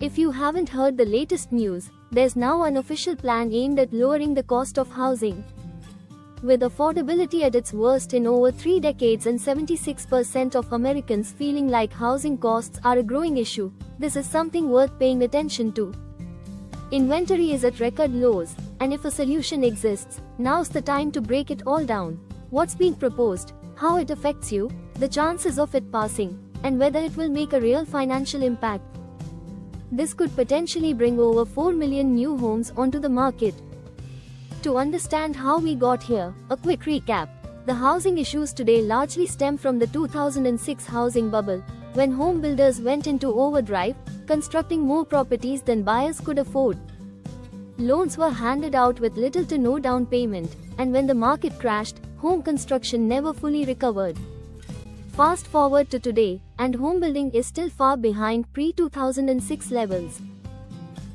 If you haven't heard the latest news, there's now an official plan aimed at lowering the cost of housing. With affordability at its worst in over 3 decades and 76% of Americans feeling like housing costs are a growing issue, this is something worth paying attention to. Inventory is at record lows, and if a solution exists, now's the time to break it all down. What's being proposed, how it affects you, the chances of it passing, and whether it will make a real financial impact. This could potentially bring over 4 million new homes onto the market. To understand how we got here, a quick recap. The housing issues today largely stem from the 2006 housing bubble, when home builders went into overdrive, constructing more properties than buyers could afford. Loans were handed out with little to no down payment, and when the market crashed, home construction never fully recovered. Fast forward to today, and home building is still far behind pre-2006 levels.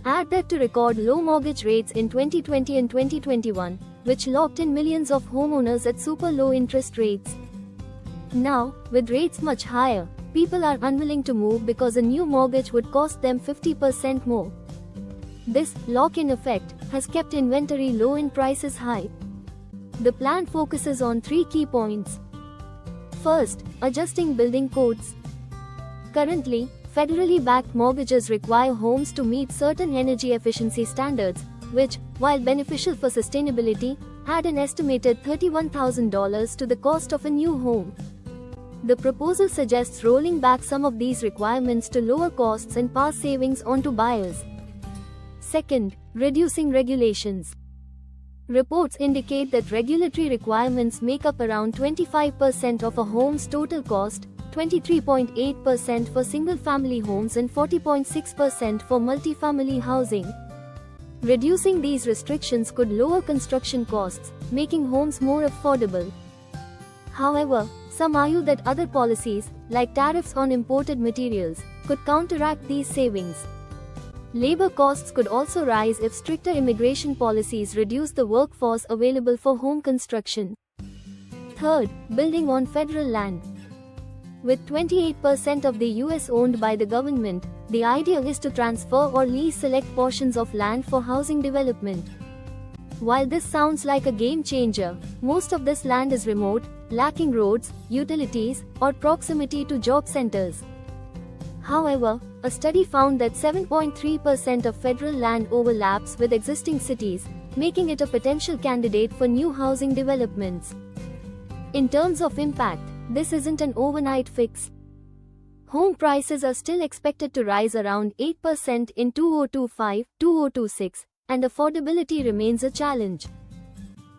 Add that to record low mortgage rates in 2020 and 2021, which locked in millions of homeowners at super low interest rates. Now, with rates much higher, people are unwilling to move because a new mortgage would cost them 50% more. This lock-in effect has kept inventory low and prices high. The plan focuses on 3 key points. First, adjusting building codes. Currently, federally backed mortgages require homes to meet certain energy efficiency standards, which, while beneficial for sustainability, add an estimated $31,000 to the cost of a new home. The proposal suggests rolling back some of these requirements to lower costs and pass savings onto buyers. Second, reducing regulations. Reports indicate that regulatory requirements make up around 25% of a home's total cost, 23.8% for single-family homes and 40.6% for multifamily housing. Reducing these restrictions could lower construction costs, making homes more affordable. However, some argue that other policies, like tariffs on imported materials, could counteract these savings. Labor costs could also rise if stricter immigration policies reduce the workforce available for home construction. Third, building on federal land. With 28% of the US owned by the government, the idea is to transfer or lease select portions of land for housing development. While this sounds like a game changer, most of this land is remote, lacking roads, utilities, or proximity to job centers. However, a study found that 7.3% of federal land overlaps with existing cities, making it a potential candidate for new housing developments. In terms of impact, this isn't an overnight fix. Home prices are still expected to rise around 8% in 2025-2026, and affordability remains a challenge.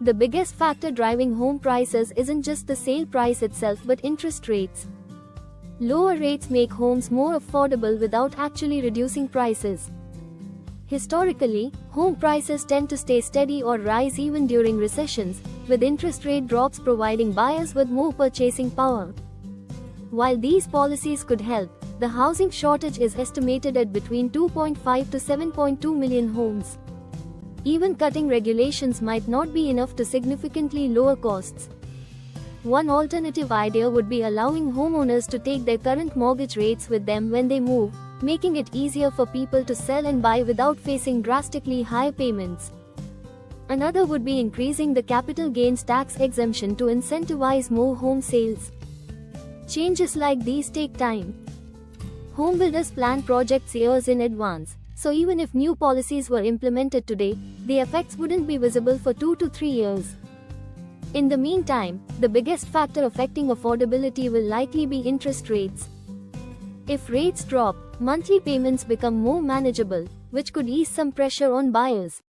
The biggest factor driving home prices isn't just the sale price itself but interest rates. Lower rates make homes more affordable without actually reducing prices. Historically, home prices tend to stay steady or rise even during recessions, with interest rate drops providing buyers with more purchasing power. While these policies could help, the housing shortage is estimated at between 2.5 to 7.2 million homes. Even cutting regulations might not be enough to significantly lower costs. One alternative idea would be allowing homeowners to take their current mortgage rates with them when they move, making it easier for people to sell and buy without facing drastically high payments. Another would be increasing the capital gains tax exemption to incentivize more home sales. Changes like these take time. Homebuilders plan projects years in advance, so even if new policies were implemented today, the effects wouldn't be visible for 2 to 3 years. In the meantime, the biggest factor affecting affordability will likely be interest rates. If rates drop, monthly payments become more manageable, which could ease some pressure on buyers.